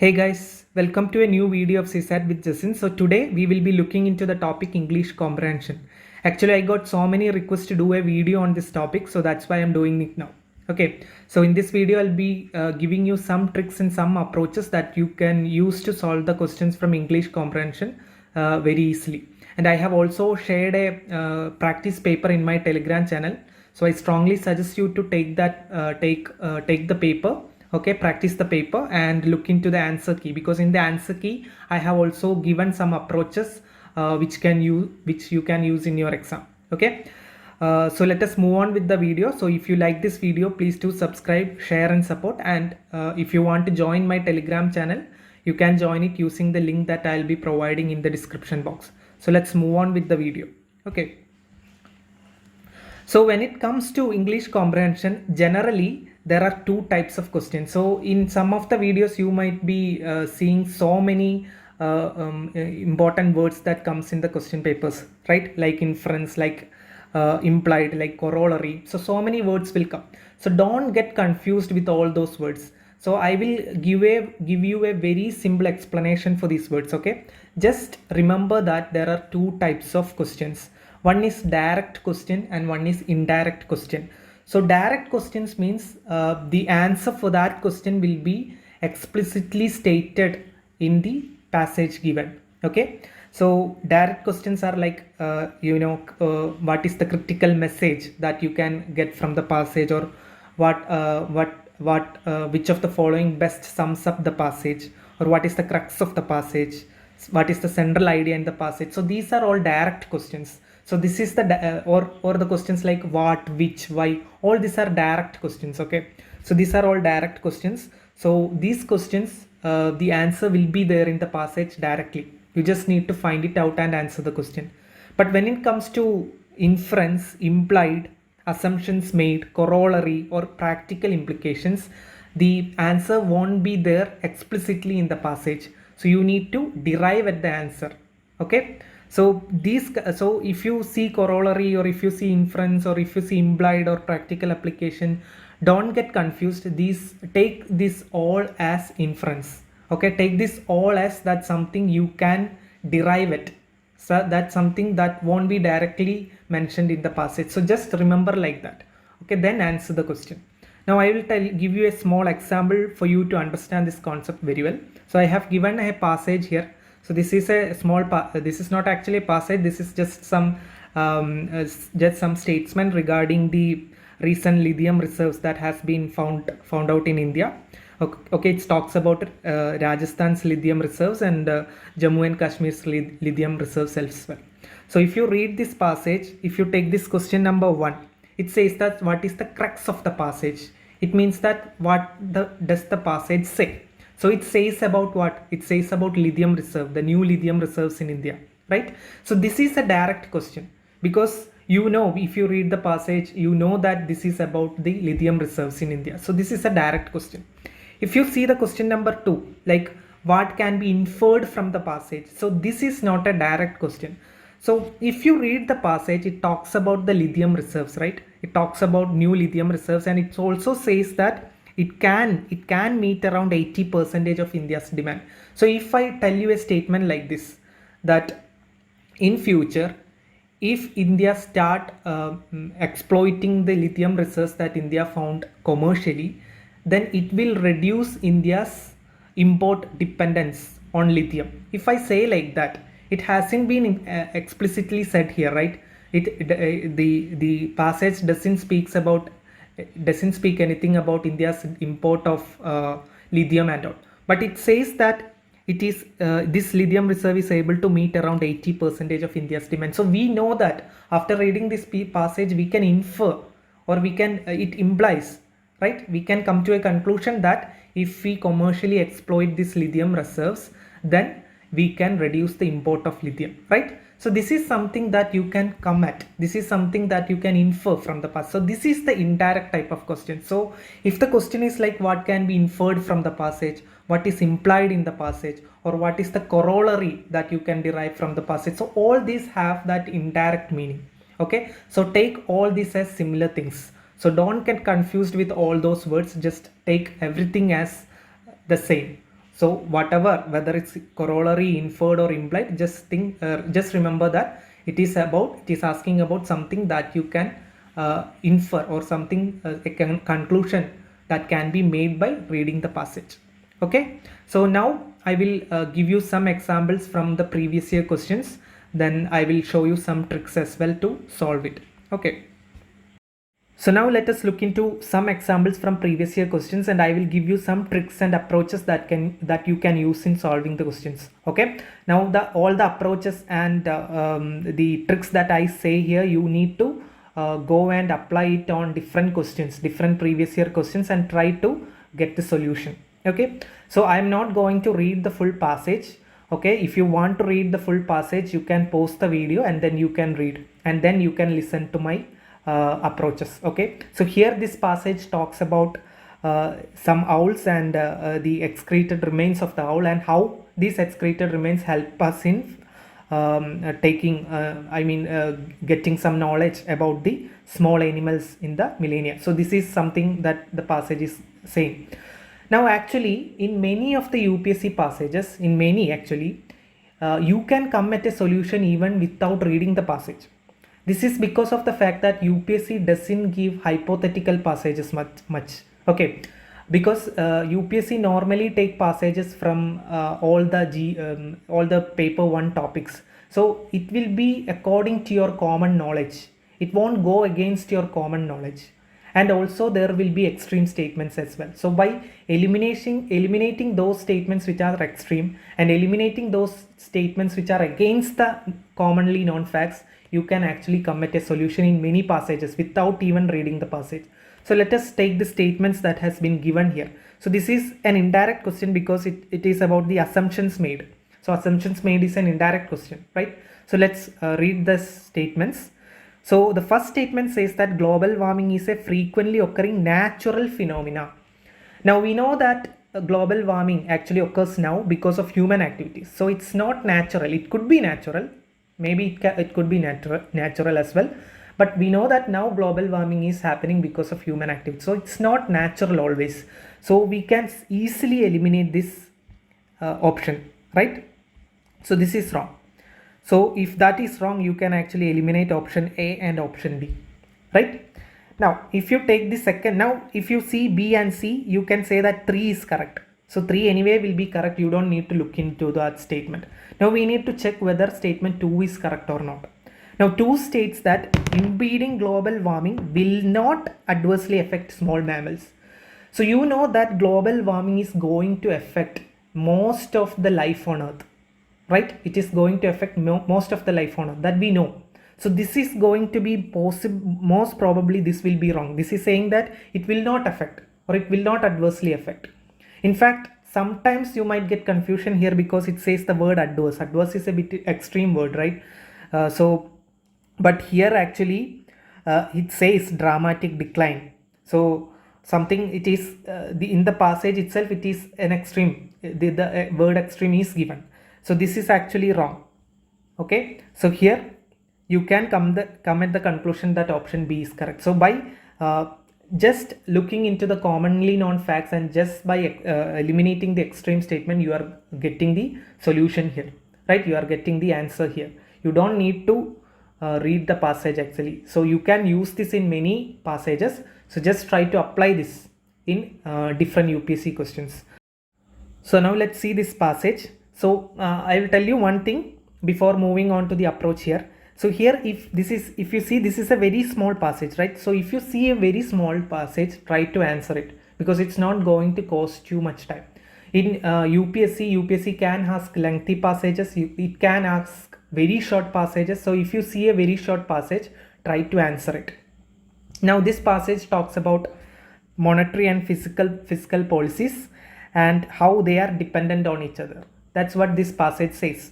Hey guys, welcome to a new video of CSAT with Jasin. So today we will be looking into the topic English comprehension. Actually, I got so many requests to do a video on this topic, so that's why I'm doing it now. Okay, so in this video I'll be giving you some tricks and some approaches that you can use to solve the questions from English comprehension very easily. And I have also shared a practice paper in my Telegram channel. So I strongly suggest you to take that take the paper. Okay, practice the paper and look into the answer key, because in the answer key I have also given some approaches which you can use in your exam. Okay, so let us move on with the video. So if you like this video, please do subscribe, share and support, and if you want to join my Telegram channel, you can join it using the link that I'll be providing in the description box. So let's move on with the video. Okay, so when it comes to English comprehension, generally there are two types of questions. So in some of the videos you might be seeing so many important words that comes in the question papers, right? Like inference, like implied, like corollary. So many words will come. So don't get confused with all those words. So I will give you a very simple explanation for these words. Okay, just remember that there are two types of questions. One is direct question and one is indirect question. So direct questions means the answer for that question will be explicitly stated in the passage given. Okay, so direct questions are like what is the critical message that you can get from the passage, or which of the following best sums up the passage, or what is the crux of the passage, what is the central idea in the passage. So these are all direct questions. So this is the or the questions like what, which, why, all these are direct questions. Okay, so these are all direct questions. So these questions, the answer will be there in the passage directly. You just need to find it out and answer the question. But when it comes to inference, implied, assumptions made, corollary, or practical implications, the answer won't be there explicitly in the passage. So you need to derive at the answer. Okay, so if you see corollary, or if you see inference, or if you see implied or practical application, don't get confused. Take this all as inference. Okay, take this all as that something you can derive it. So that's something that won't be directly mentioned in the passage. So just remember like that. Okay, then answer the question. Now I will give you a small example for you to understand this concept very well. So I have given a passage here. So this is a small this is not actually a passage. This is just some statement regarding the recent lithium reserves that has been found out in India. Okay, it talks about Rajasthan's lithium reserves and Jammu and Kashmir's lithium reserves elsewhere. So if you read this passage, if you take this question number 1, it says that what is the crux of the passage. It means that does the passage say. So it says about what? It says about lithium reserve, the new lithium reserves in India, right? So this is a direct question, because if you read the passage, you know that this is about the lithium reserves in India. So this is a direct question. If you see the question number 2, like what can be inferred from the passage, so this is not a direct question. So if you read the passage, it talks about the lithium reserves, right? It talks about new lithium reserves, and it also says that it can meet around 80% of India's demand. So if I tell you a statement like this, that in future, if India start exploiting the lithium reserves that India found commercially, then it will reduce India's import dependence on lithium. If I say like that, it hasn't been explicitly said here, right? The passage doesn't speak anything about India's import of lithium and all, but it says that it is this lithium reserve is able to meet around 80% of India's demand. So we know that after reading this passage, we can infer, or we can it implies, right? We can come to a conclusion that if we commercially exploit these lithium reserves, then we can reduce the import of lithium, right? So this is something that you can come at. This is something that you can infer from the past. So this is the indirect type of question. So if the question is like what can be inferred from the passage, what is implied in the passage, or what is the corollary that you can derive from the passage, so all these have that indirect meaning. Okay, so take all these as similar things. So don't get confused with all those words. Just take everything as the same. So whatever, whether it's corollary, inferred or implied, just remember that it is asking about something that you can infer, or something, a conclusion that can be made by reading the passage. Okay, so now I will give you some examples from the previous year questions, then I will show you some tricks as well to solve it. Okay, so now let us look into some examples from previous year questions, and I will give you some tricks and approaches that you can use in solving the questions. Okay, now all the approaches and the tricks that I say here, you need to go and apply it on different questions, different previous year questions, and try to get the solution. Okay, so I am not going to read the full passage. Okay, if you want to read the full passage, you can pause the video and then you can read, and then you can listen to my approaches. Okay, so here this passage talks about some owls and the excreted remains of the owl, and how these excreted remains help us in getting some knowledge about the small animals in the millennia. So this is something that the passage is saying. Now actually, in many of the UPSC passages, you can come at a solution even without reading the passage. This is because of the fact that UPSC doesn't give hypothetical passages much. Okay, because UPSC normally take passages from all the paper 1 topics. So it will be according to your common knowledge. It won't go against your common knowledge. And also there will be extreme statements as well. So by eliminating those statements which are extreme, and eliminating those statements which are against the commonly known facts, you can actually come at a solution in many passages without even reading the passage. So let us take the statements that has been given here. So this is an indirect question because it is about the assumptions made. So assumptions made is an indirect question, right? So let's read the statements. So the first statement says that global warming is a frequently occurring natural phenomena. Now we know that global warming actually occurs now because of human activities. So it's not natural. It could be natural. Maybe it could be natural as well, but we know that now global warming is happening because of human activity. So it's not natural always. So we can easily eliminate this option, right? So this is wrong. So if that is wrong, you can actually eliminate option A and option B, right? Now if you take the second, now if you see B and C, you can say that 3 is correct. So 3 anyway will be correct. You don't need to look into that statement. Now we need to check whether statement 2 is correct or not. Now 2 states that impeding global warming will not adversely affect small mammals. So you know that global warming is going to affect most of the life on Earth, right? It is going to affect most of the life on Earth, that we know. So this is going to be possible. Most probably this will be wrong. This is saying that it will not affect, or it will not adversely affect. In fact, sometimes you might get confusion here because it says the word adverse. Adverse is a bit extreme word, right? But here actually it says dramatic decline. So something, it is in the passage itself, it is an extreme. The word extreme is given. So this is actually wrong. Okay. So here you can come at the conclusion that option B is correct. So by just looking into the commonly known facts and just by eliminating the extreme statement, you are getting the solution here, right? You are getting the answer here. You don't need to read the passage actually. So you can use this in many passages. So just try to apply this in different UPSC questions. So now let's see this passage. So I will tell you one thing before moving on to the approach here. So here, if you see, this is a very small passage, right? So if you see a very small passage, try to answer it because it's not going to cost you much time. In UPSC can ask lengthy passages. It can ask very short passages. So if you see a very short passage, try to answer it. Now this passage talks about monetary and fiscal policies and how they are dependent on each other. That's what this passage says.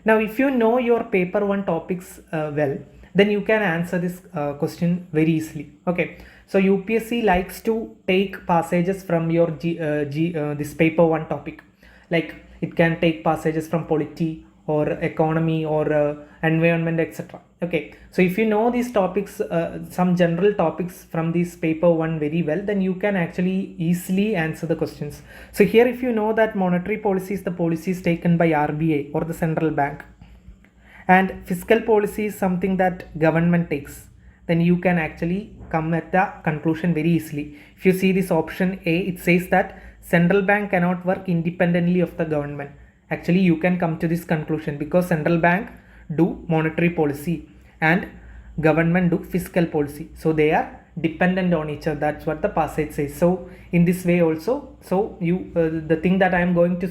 Now if you know your paper 1 topics well, then you can answer this question very easily. Okay, so UPSC likes to take passages from your this paper 1 topic. Like it can take passages from polity or economy or environment, etc. Okay, so if you know these topics, some general topics from this paper 1 very well, then you can actually easily answer the questions. So here, if you know that monetary policy is the policies taken by RBI or the central bank, and fiscal policy is something that government takes, then you can actually come at the conclusion very easily. If you see this option A, it says that central bank cannot work independently of the government. Actually, you can come to this conclusion because central bank do monetary policy and government do fiscal policy, so they are dependent on each other. That's what the passage says. So in this way also, so you the thing that I am going to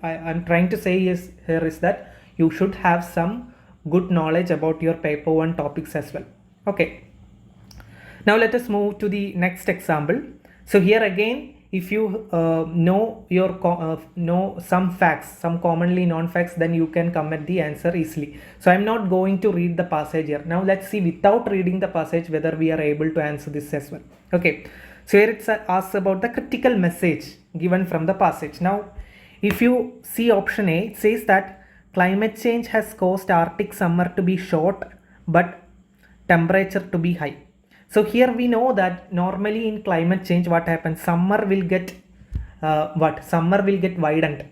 I'm trying to say is here is that you should have some good knowledge about your paper 1 topics as well. Okay, now let us move to the next example. So here again, if you know some facts, some commonly known facts, then you can come at the answer easily. So I'm not going to read the passage here. Now let's see without reading the passage whether we are able to answer this as well. Okay, so here it asks about the critical message given from the passage. Now if you see option A, it says that climate change has caused Arctic summer to be short but temperature to be high. So here we know that normally in climate change what happens, summer will get widened,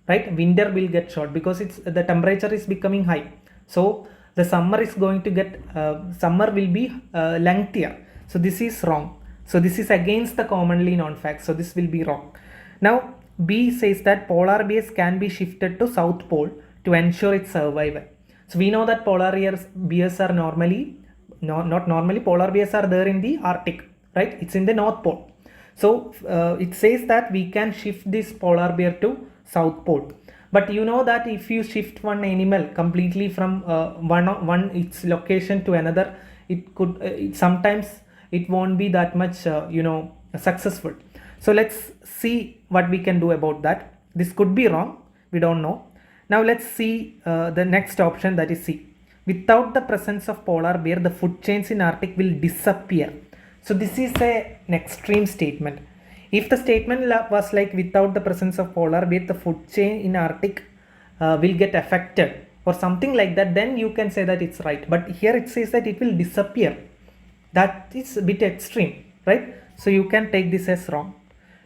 right? Winter will get short because the temperature is becoming high. So the summer is going to get summer will be lengthier. So this is wrong. So this is against the commonly known fact. So this will be wrong. Now B says that polar bears can be shifted to South Pole to ensure its survival. So we know that polar bears are normally not normally, polar bears are there in the Arctic, right? It's in the North Pole. So it says that we can shift this polar bear to South Pole. But you know that if you shift one animal completely from one its location to another, it could sometimes it won't be that much successful. So let's see what we can do about that. This could be wrong, we don't know. Now let's see the next option, that is C. Without the presence of polar bear, the food chains in Arctic will disappear. So this is an extreme statement. If the statement was like without the presence of polar bear, the food chain in Arctic will get affected or something like that, then you can say that it's right. But here it says that it will disappear. That is a bit extreme, right? So you can take this as wrong.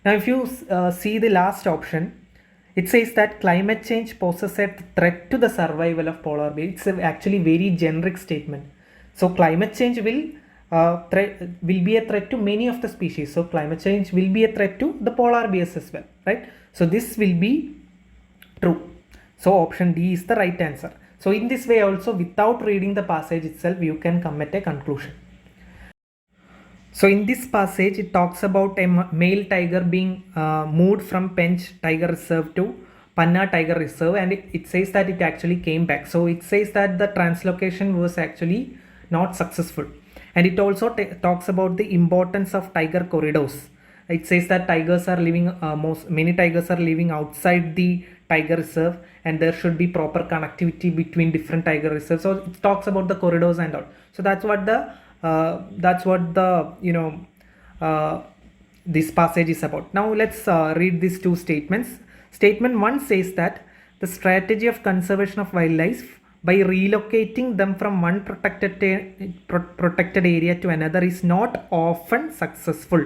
Now if you see the last option, it says that climate change poses a threat to the survival of polar bear. It's actually very generic statement. So climate change will be a threat to many of the species. So climate change will be a threat to the polar bears as well, right? So this will be true. So option D is the right answer. So in this way also, without reading the passage itself, you can come at a conclusion. So in this passage, it talks about a male tiger being moved from Pench Tiger Reserve to Panna Tiger Reserve, and it says that it actually came back. So it says that the translocation was actually not successful. And it also talks about the importance of tiger corridors. It says that tigers are living, many tigers are living outside the tiger reserve, and there should be proper connectivity between different tiger reserves. So it talks about the corridors and all. So that's what this passage is about. Now let's read these two statements. Statement 1 says that the strategy of conservation of wildlife by relocating them from one protected area to another is not often successful.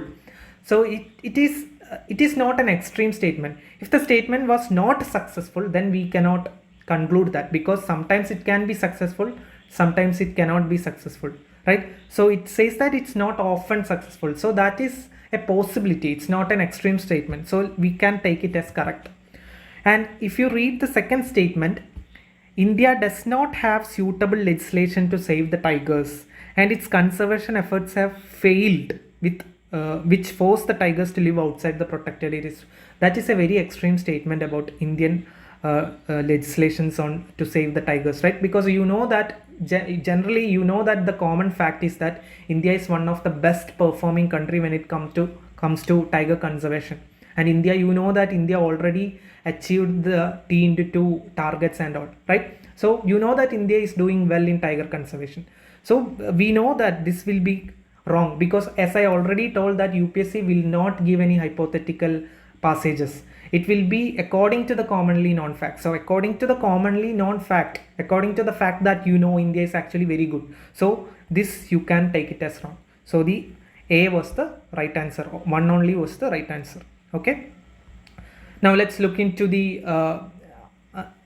So it is not an extreme statement. If the statement was not successful, then we cannot conclude that, because sometimes it can be successful, sometimes it cannot be successful, right? So it says that it's not often successful. So that is a possibility. It's not an extreme statement. So we can take it as correct. And if you read the second statement, India does not have suitable legislation to save the tigers, and its conservation efforts have failed, which force the tigers to live outside the protected areas. That is a very extreme statement about Indian legislations on to save the tigers, right? Because you know that generally the common fact is that India is one of the best performing country when it comes to tiger conservation. And India, India already achieved the T/2 targets and all, right? So you know that India is doing well in tiger conservation. So we know that this will be wrong, because as I already told that UPSC will not give any hypothetical passages. It will be according to the commonly known fact. So according to the commonly known fact, according to the fact that you know India is actually very good, so this you can take it as wrong. So the A was the right answer. One only was the right answer. Okay. Now let's look into the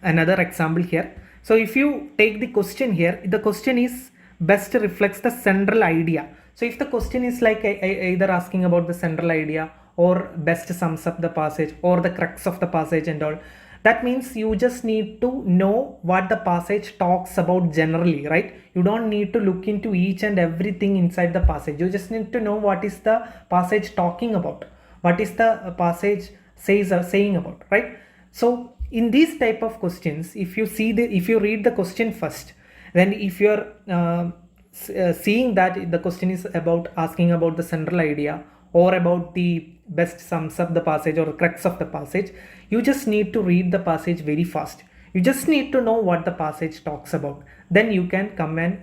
another example here. So if you take the question here, the question is best reflects the central idea. So if the question is like either asking about the central idea or best sums up the passage or the crux of the passage and all, that means you just need to know what the passage talks about generally, right? You don't need to look into each and everything inside the passage. You just need to know what is the passage talking about, what is the passage saying about, right? So in these type of questions, if you read the question first, then if you're seeing that the question is about asking about the central idea or about the best sums up the passage or crux of the passage, you just need to read the passage very fast. You just need to know what the passage talks about. Then you can come and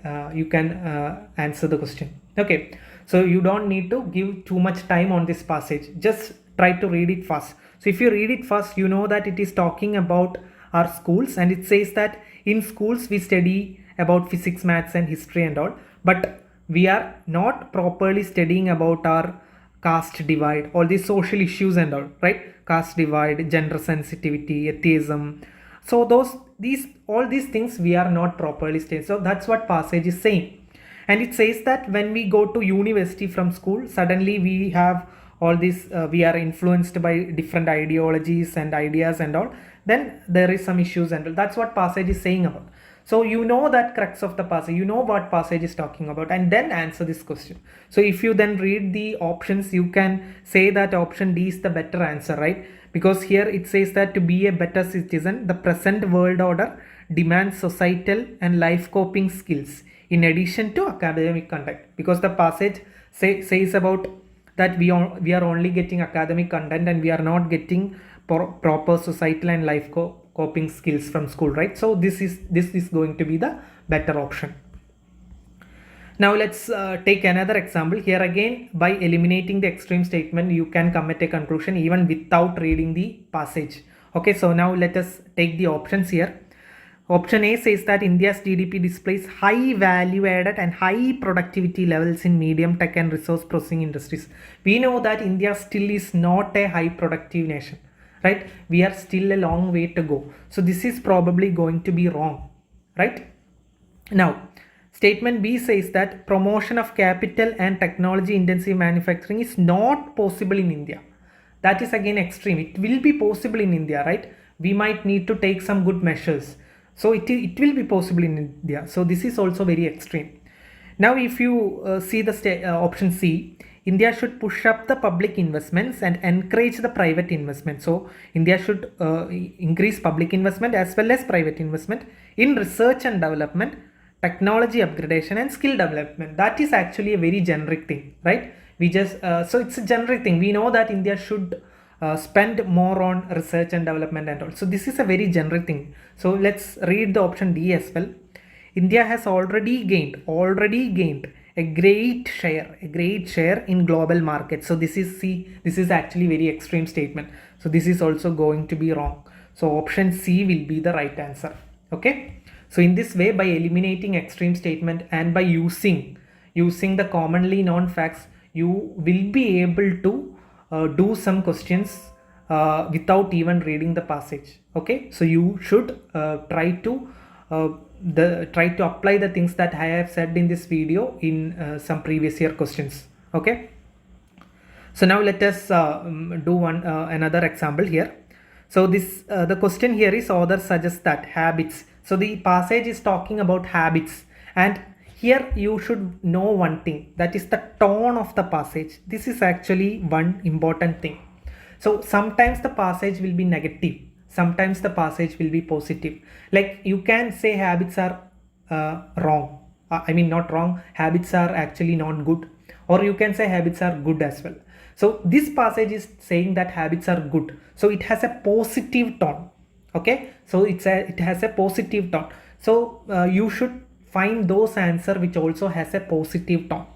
answer the question. Okay, so you don't need to give too much time on this passage. Just try to read it fast. So if you read it fast, you know that it is talking about our schools, and it says that in schools we study about physics, maths and history and all, but we are not properly studying about our caste divide, all these social issues and all, right? Caste divide, gender sensitivity, atheism. So all these things we are not properly studying. So that's what passage is saying. And it says that when we go to university from school, suddenly we have all this, we are influenced by different ideologies and ideas and all, then there is some issues and all. That's what passage is saying about. So you know that crux of the passage, you know what passage is talking about, and then answer this question. So if you then read the options, you can say that option D is the better answer, right? Because here it says that to be a better citizen, the present world order demands societal and life coping skills in addition to academic conduct. Because the passage says about that we are only getting academic content and we are not getting proper societal and life coping skills from school, right? So this is going to be the better option. Now let's take another example. Here again, by eliminating the extreme statement, you can come at a conclusion even without reading the passage. Okay, so now let us take the options here. Option A says that India's GDP displays high value added and high productivity levels in medium tech and resource processing industries. We know that India still is not a high productive nation, right? We are still a long way to go. So this is probably going to be wrong, right? Now, statement B says that promotion of capital and technology intensive manufacturing is not possible in India. That is again extreme. It will be possible in India, right? We might need to take some good measures. So it will be possible in India. So this is also very extreme. Now if you see the option C, India should push up the public investments and encourage the private investment. So India should increase public investment as well as private investment in research and development, technology upgradation and skill development. That is actually a very generic thing, right? We just so it's a generic thing. We know that India should spend more on research and development and all. So this is a very generic thing. So let's read the option D as well. India has already gained a great share in global markets. So this is actually very extreme statement. So this is also going to be wrong. So option C will be the right answer. Okay. So in this way, by eliminating extreme statement and by using the commonly known facts, you will be able to do some questions without even reading the passage. Okay, so you should try to apply the things that I have said in this video in some previous year questions. Okay, so now let us do another example here. So this the question here is author suggests that habits. So the passage is talking about habits, and here you should know one thing, that is the tone of the passage. This is actually one important thing. So sometimes the passage will be negative, sometimes the passage will be positive. Like you can say habits are wrong. I mean not wrong, habits are actually not good, or you can say habits are good as well. So this passage is saying that habits are good, so it has a positive tone. Okay, so it has a positive tone. So you should find those answer which also has a positive tone.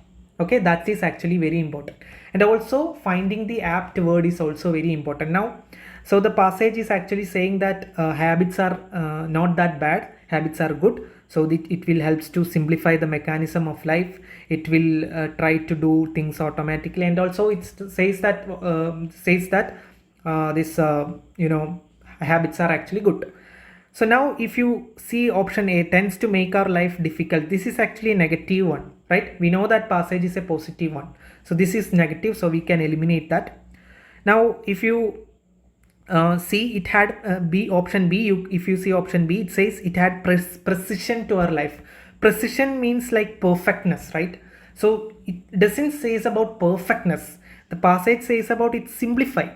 Okay, that is actually very important. And also finding the apt word is also very important. Now So the passage is actually saying that habits are not that bad, habits are good. So it will helps to simplify the mechanism of life. It will try to do things automatically, and also it says that this habits are actually good. So now if you see option A, tends to make our life difficult, this is actually a negative one, right? We know that passage is a positive one, so this is negative, so we can eliminate that. Now if you see, it had B, option B, if you see option B, it says it had precision to our life. Precision means like perfectness, right? So it doesn't say about perfectness. The passage says about it simplify,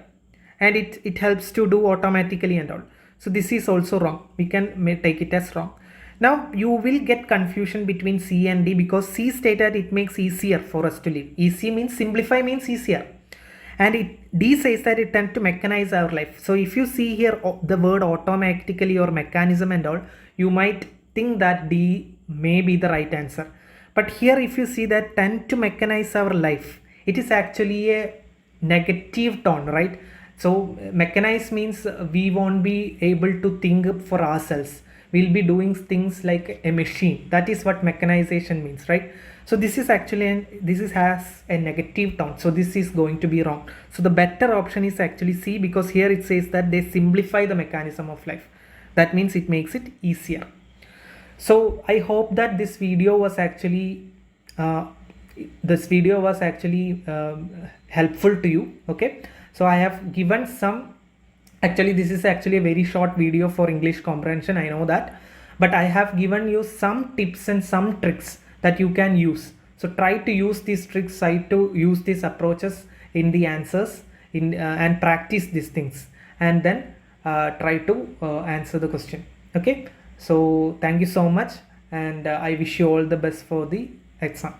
and it helps to do automatically and all. So this is also wrong. We may take it as wrong. Now you will get confusion between C and D, because C stated it makes easier for us to live. Easy means, simplify means easier, and D says that it tends to mechanize our life. So if you see here the word automatically or mechanism and all, you might think that D may be the right answer. But here if you see that tend to mechanize our life, it is actually a negative tone, right? So mechanize means we won't be able to think for ourselves. We'll be doing things like a machine. That is what mechanization means, right? So this is actually has a negative tone, so this is going to be wrong. So the better option is actually C, because here it says that they simplify the mechanism of life. That means it makes it easier. So I hope that this video was actually helpful to you. Okay, so I have given some, actually this is actually a very short video for English comprehension, I know that, but I have given you some tips and some tricks that you can use. So try to use these tricks, try to use these approaches in the answers and practice these things, and then try to answer the question. Okay, so thank you so much, and I wish you all the best for the exam.